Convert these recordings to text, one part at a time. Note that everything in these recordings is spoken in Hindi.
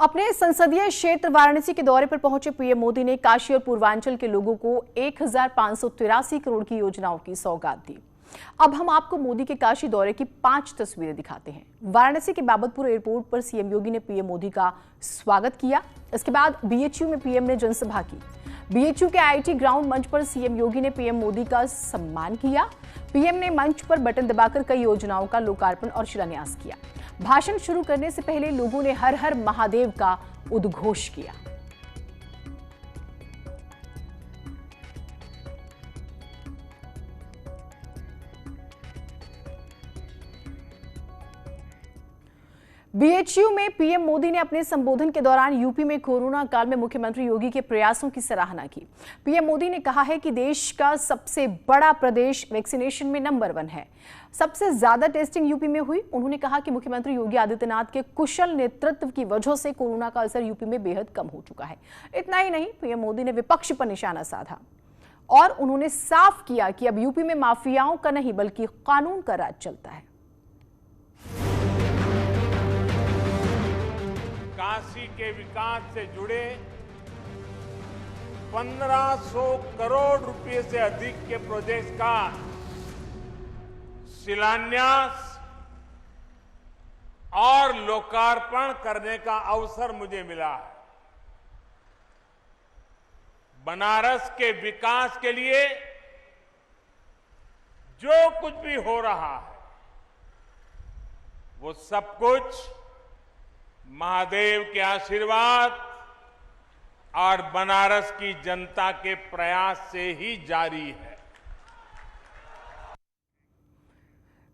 अपने संसदीय क्षेत्र वाराणसी के दौरे पर पहुंचे पीएम मोदी ने काशी और पूर्वांचल के लोगों को 1583 करोड़ की योजनाओं की सौगात दी। अब हम आपको मोदी के काशी दौरे की 5 तस्वीरें दिखाते हैं। वाराणसी के बाबतपुर एयरपोर्ट पर सीएम योगी ने पीएम मोदी का स्वागत किया। इसके बाद बीएचयू में पीएम ने जनसभा की। बीएचयू के आईआईटी ग्राउंड मंच पर सीएम योगी ने पीएम मोदी का सम्मान किया। पीएम ने मंच पर बटन दबाकर कई योजनाओं का लोकार्पण और शिलान्यास किया। भाषण शुरू करने से पहले लोगों ने हर हर महादेव का उद्घोष किया। बीएचयू में पीएम मोदी ने अपने संबोधन के दौरान यूपी में कोरोना काल में मुख्यमंत्री योगी के प्रयासों की सराहना की। पीएम मोदी ने कहा है कि देश का सबसे बड़ा प्रदेश वैक्सीनेशन में नंबर 1 है। सबसे ज्यादा टेस्टिंग यूपी में हुई। उन्होंने कहा कि मुख्यमंत्री योगी आदित्यनाथ के कुशल नेतृत्व की वजह से कोरोना का असर यूपी में बेहद कम हो चुका है। इतना ही नहीं, पीएम मोदी ने विपक्ष पर निशाना साधा और उन्होंने साफ किया कि अब यूपी में माफियाओं का नहीं बल्कि कानून का राज चलता है। काशी के विकास से जुड़े 1500 करोड़ रुपए से अधिक के प्रोजेक्ट का शिलान्यास और लोकार्पण करने का अवसर मुझे मिला है। बनारस के विकास के लिए जो कुछ भी हो रहा है वो सब कुछ महादेव के आशीर्वाद और बनारस की जनता के प्रयास से ही जारी है।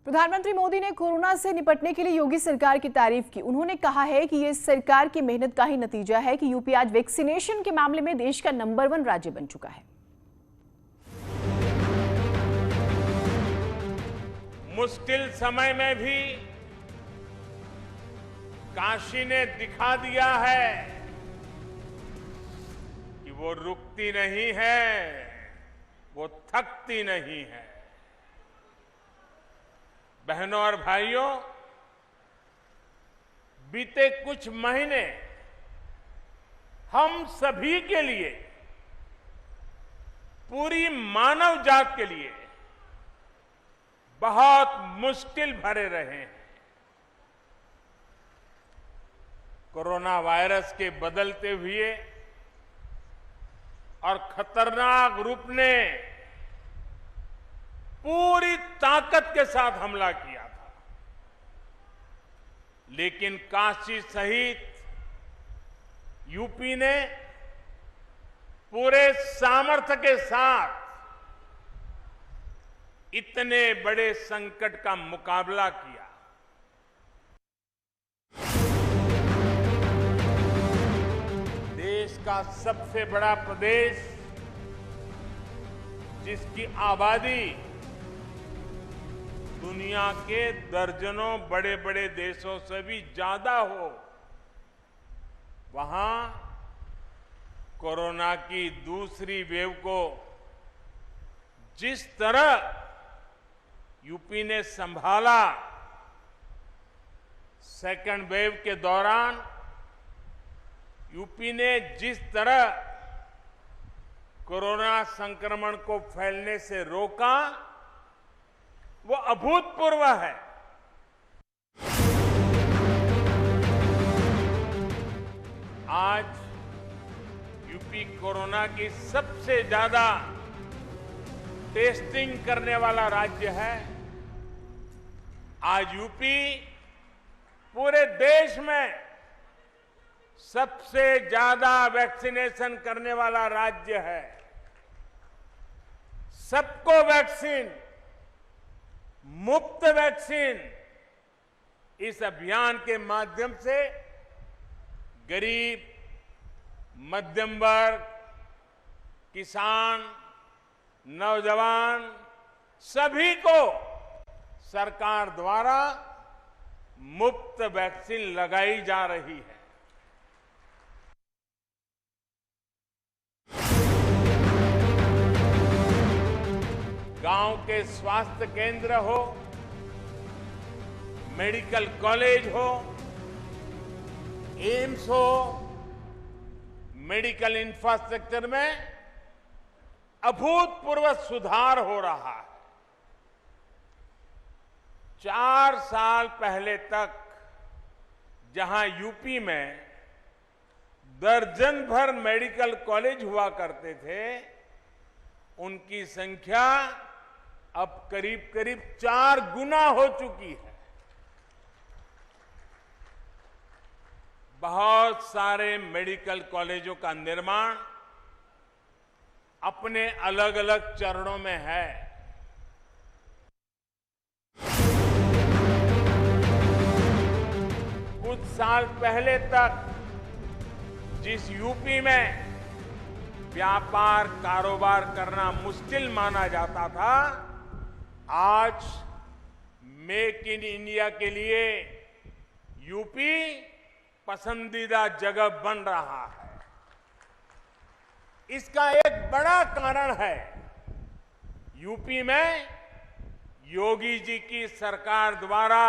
प्रधानमंत्री मोदी ने कोरोना से निपटने के लिए योगी सरकार की तारीफ की। उन्होंने कहा है कि ये सरकार की मेहनत का ही नतीजा है कि यूपी आज वैक्सीनेशन के मामले में देश का नंबर 1 राज्य बन चुका है। मुश्किल समय में भी काशी ने दिखा दिया है कि वो रुकती नहीं है, वो थकती नहीं है। बहनों और भाइयों, बीते कुछ महीने हम सभी के लिए, पूरी मानव जात के लिए बहुत मुश्किल भरे रहे हैं। कोरोना वायरस के बदलते हुए और खतरनाक रूप ने पूरी ताकत के साथ हमला किया था, लेकिन काशी सहित यूपी ने पूरे सामर्थ्य के साथ इतने बड़े संकट का मुकाबला किया। देश का सबसे बड़ा प्रदेश, जिसकी आबादी दुनिया के दर्जनों बड़े बड़े देशों से भी ज्यादा हो, वहां कोरोना की दूसरी वेव को जिस तरह यूपी ने संभाला, सेकेंड वेव के दौरान यूपी ने जिस तरह कोरोना संक्रमण को फैलने से रोका, वो अभूतपूर्व है। आज यूपी कोरोना की सबसे ज्यादा टेस्टिंग करने वाला राज्य है। आज यूपी पूरे देश में सबसे ज्यादा वैक्सीनेशन करने वाला राज्य है। सबको वैक्सीन, मुफ्त वैक्सीन, इस अभियान के माध्यम से गरीब, मध्यम वर्ग, किसान, नौजवान सभी को सरकार द्वारा मुफ्त वैक्सीन लगाई जा रही है। गांव के स्वास्थ्य केंद्र हो, मेडिकल कॉलेज हो, एम्स हो, मेडिकल इंफ्रास्ट्रक्चर में अभूतपूर्व सुधार हो रहा है। 4 साल पहले तक जहां यूपी में दर्जन भर मेडिकल कॉलेज हुआ करते थे, उनकी संख्या अब करीब करीब 4 गुना हो चुकी है। बहुत सारे मेडिकल कॉलेजों का निर्माण अपने अलग अलग चरणों में है। कुछ साल पहले तक जिस यूपी में व्यापार कारोबार करना मुश्किल माना जाता था, आज मेक इन इंडिया के लिए यूपी पसंदीदा जगह बन रहा है। इसका एक बड़ा कारण है यूपी में योगी जी की सरकार द्वारा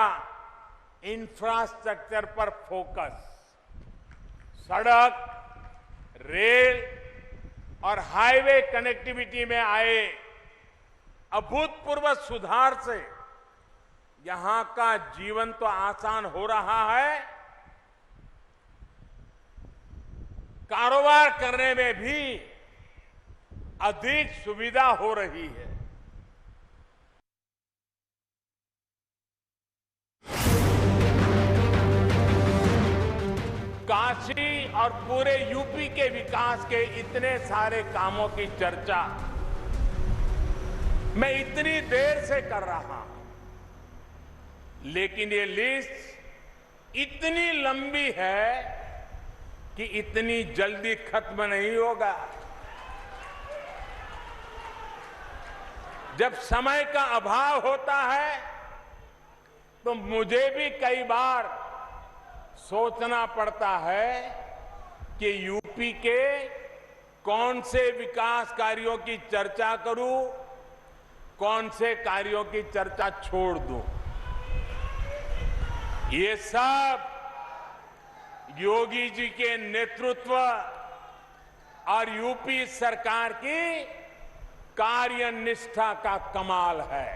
इंफ्रास्ट्रक्चर पर फोकस। सड़क, रेल और हाईवे कनेक्टिविटी में आए अभूतपूर्व सुधार से यहां का जीवन तो आसान हो रहा है, कारोबार करने में भी अधिक सुविधा हो रही है। काशी और पूरे यूपी के विकास के इतने सारे कामों की चर्चा मैं इतनी देर से कर रहा हूं, लेकिन ये लिस्ट इतनी लंबी है कि इतनी जल्दी खत्म नहीं होगा। जब समय का अभाव होता है तो मुझे भी कई बार सोचना पड़ता है कि यूपी के कौन से विकास कार्यों की चर्चा करूं, कौन से कार्यों की चर्चा छोड़ दूं। ये सब योगी जी के नेतृत्व और यूपी सरकार की कार्यनिष्ठा का कमाल है।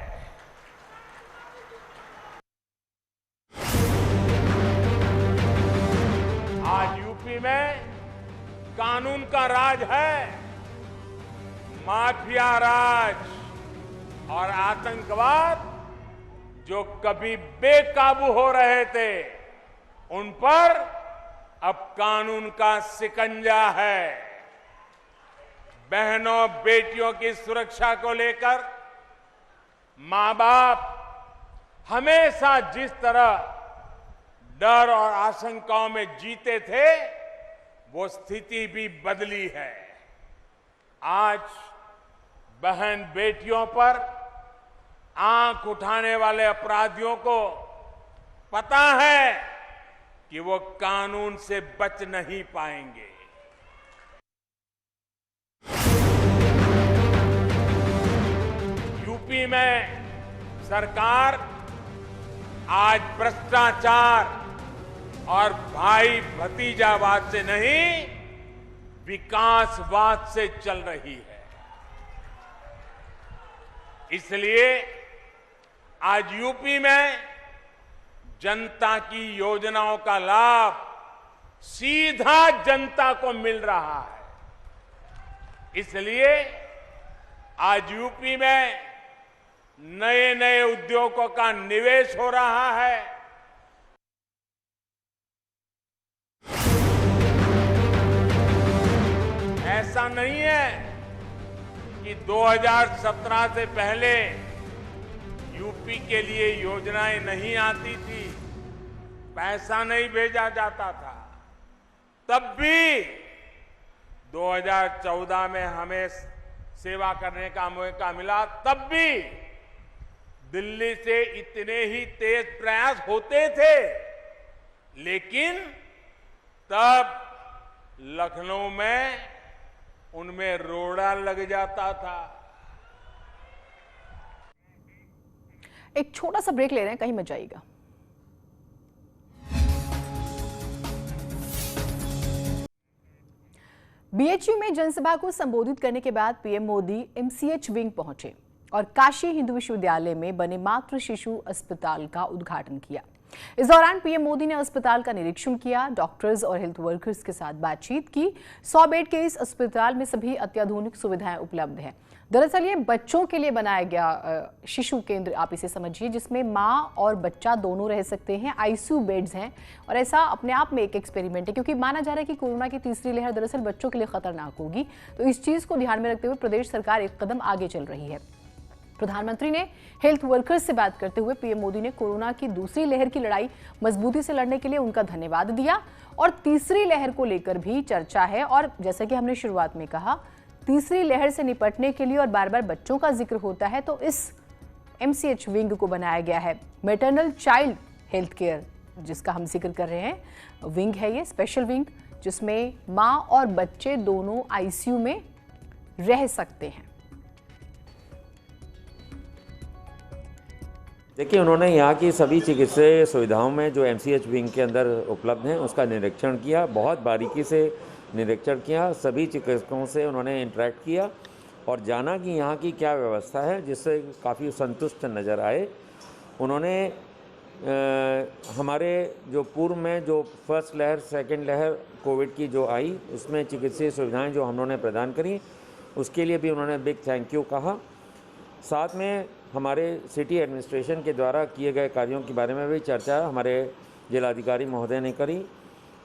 आज यूपी में कानून का राज है। माफिया राज और आतंकवाद जो कभी बेकाबू हो रहे थे, उन पर अब कानून का शिकंजा है। बहनों बेटियों की सुरक्षा को लेकर मां बाप हमेशा जिस तरह डर और आशंकाओं में जीते थे, वो स्थिति भी बदली है। आज बहन बेटियों पर आंख उठाने वाले अपराधियों को पता है कि वो कानून से बच नहीं पाएंगे। यूपी में सरकार आज भ्रष्टाचार और भाई भतीजावाद से नहीं, विकासवाद से चल रही है। इसलिए आज यूपी में जनता की योजनाओं का लाभ सीधा जनता को मिल रहा है। इसलिए आज यूपी में नए नए उद्योगों का निवेश हो रहा है। ऐसा नहीं है कि 2017 से पहले यूपी के लिए योजनाएं नहीं आती थी, पैसा नहीं भेजा जाता था। तब भी 2014 में हमें सेवा करने का मौका मिला, तब भी दिल्ली से इतने ही तेज प्रयास होते थे, लेकिन तब लखनऊ में उनमें रोड़ा लग जाता था। एक छोटा सा ब्रेक ले रहे हैं, कहीं मत जाइएगा। बीएचयू में जनसभा को संबोधित करने के बाद पीएम मोदी एमसीएच विंग पहुंचे और काशी हिंदू विश्वविद्यालय में बने मातृ शिशु अस्पताल का उद्घाटन किया। इस दौरान पीएम मोदी ने अस्पताल का निरीक्षण किया, डॉक्टर्स और हेल्थ वर्कर्स के साथ बातचीत की। 100 बेड के इस अस्पताल में सभी अत्याधुनिक सुविधाएं उपलब्ध हैं। दरअसल ये बच्चों के लिए बनाया गया शिशु केंद्र आप इसे समझिए, जिसमें माँ और बच्चा दोनों रह सकते हैं। आईसीयू बेड्स हैं और ऐसा अपने आप में एक एक्सपेरिमेंट है, क्योंकि माना जा रहा है कि कोरोना की तीसरी लहर दरअसल बच्चों के लिए खतरनाक होगी। तो इस चीज को ध्यान में रखते हुए प्रदेश सरकार एक कदम आगे चल रही है। प्रधानमंत्री ने हेल्थ वर्कर्स से बात करते हुए पीएम मोदी ने कोरोना की दूसरी लहर की लड़ाई मजबूती से लड़ने के लिए उनका धन्यवाद दिया और तीसरी लहर को लेकर भी चर्चा है। और जैसा कि हमने शुरुआत में कहा, तीसरी लहर से निपटने के लिए और बार बार बच्चों का जिक्र होता है, तो इस एमसीएच विंग को बनाया गया है मैटरनल चाइल्ड हेल्थ केयर, जिसका हम जिक्र कर रहे हैं। विंग है ये स्पेशल विंग, जिसमें माँ और बच्चे दोनों आईसीयू में रह सकते हैं। देखिए, उन्होंने यहाँ की सभी चिकित्सीय सुविधाओं में जो एमसीएच विंग के अंदर उपलब्ध हैं उसका निरीक्षण किया, बहुत बारीकी से निरीक्षण किया। सभी चिकित्सकों से उन्होंने इंटरेक्ट किया और जाना कि यहाँ की क्या व्यवस्था है, जिससे काफ़ी संतुष्ट नज़र आए। उन्होंने हमारे जो पूर्व में जो फर्स्ट लहर सेकेंड लहर कोविड की जो आई, उसमें चिकित्सीय सुविधाएँ जो हम लोगों ने प्रदान करी, उसके लिए भी उन्होंने बिग थैंक यू कहा। साथ में हमारे सिटी एडमिनिस्ट्रेशन के द्वारा किए गए कार्यों के बारे में भी चर्चा हमारे जिलाधिकारी महोदय ने करी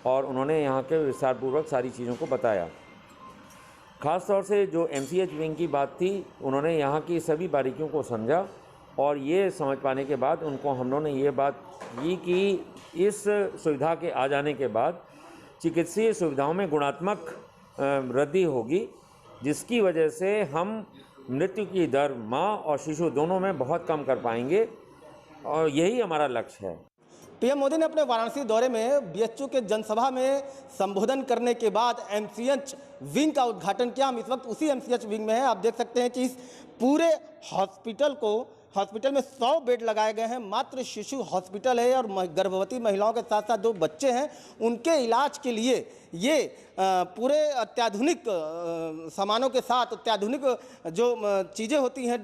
और उन्होंने यहाँ के विस्तारपूर्वक सारी चीज़ों को बताया। ख़ास तौर से जो एमसीएच विंग की बात थी, उन्होंने यहाँ की सभी बारीकियों को समझा और ये समझ पाने के बाद उनको हम लोगों ने ये बात की कि इस सुविधा के आ जाने के बाद चिकित्सीय सुविधाओं में गुणात्मक वृद्धि होगी, जिसकी वजह से हम मृत्यु की दर माँ और शिशु दोनों में बहुत कम कर पाएंगे और यही हमारा लक्ष्य है। पीएम मोदी ने अपने वाराणसी दौरे में बीएचयू के जनसभा में संबोधन करने के बाद एमसीएच विंग का उद्घाटन किया। हम इस वक्त उसी एमसीएच विंग में हैं। आप देख सकते हैं कि इस पूरे हॉस्पिटल में 100 बेड लगाए गए हैं। मातृ शिशु हॉस्पिटल है और गर्भवती महिलाओं के साथ साथ 2 बच्चे हैं, उनके इलाज के लिए ये पूरे अत्याधुनिक सामानों के साथ अत्याधुनिक जो चीज़ें होती हैं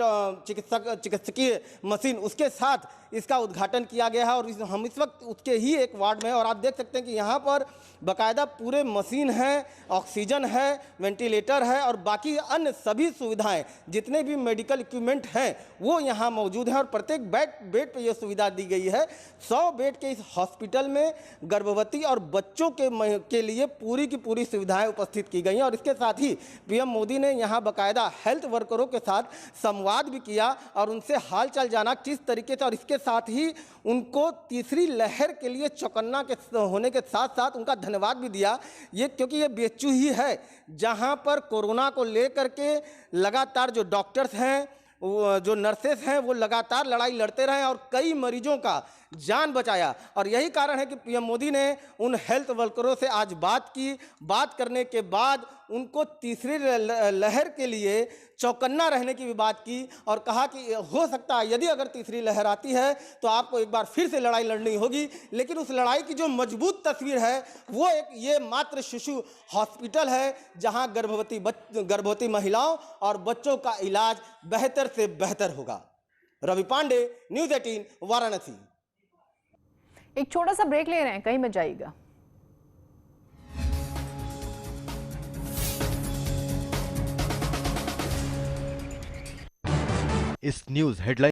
चिकित्सकीय मशीन, उसके साथ इसका उद्घाटन किया गया है। और हम इस वक्त उसके ही एक वार्ड में, और आप देख सकते हैं कि यहाँ पर बाकायदा पूरे मशीन है, ऑक्सीजन है, वेंटिलेटर है और बाकी अन्य सभी सुविधाएं, जितने भी मेडिकल इक्विपमेंट हैं वो यहाँ मौजूद हैं और प्रत्येक बेड पे ये सुविधा दी गई है। 100 बेड के इस हॉस्पिटल में गर्भवती और बच्चों के लिए पूरी की पूरी सुविधाएं उपस्थित की गई हैं। और इसके साथ ही पीएम मोदी ने यहाँ बाकायदा हेल्थ वर्करों के साथ संवाद भी किया और उनसे हाल चाल जाना किस तरीके से, और इसके साथ ही उनको तीसरी लहर के लिए चौकन्ना के होने के साथ साथ उनका धन्यवाद भी दिया। ये क्योंकि ये बीएचयू ही है जहाँ पर कोरोना को लेकर के लगातार जो डॉक्टर्स हैं, जो नर्सेस हैं, वो लगातार लड़ाई लड़ते रहे और कई मरीजों का जान बचाया। और यही कारण है कि पीएम मोदी ने उन हेल्थ वर्करों से आज बात की। बात करने के बाद उनको तीसरी लहर के लिए चौकन्ना रहने की भी बात की और कहा कि हो सकता है यदि अगर तीसरी लहर आती है तो आपको एक बार फिर से लड़ाई लड़नी होगी, लेकिन उस लड़ाई की जो मजबूत तस्वीर है वो एक ये मातृ शिशु हॉस्पिटल है, जहां गर्भवती महिलाओं और बच्चों का इलाज बेहतर से बेहतर होगा। रवि पांडे, न्यूज़ 18 वाराणसी। एक छोटा सा ब्रेक ले रहे हैं, कहीं मत जाइएगा। इस न्यूज हेडलाइन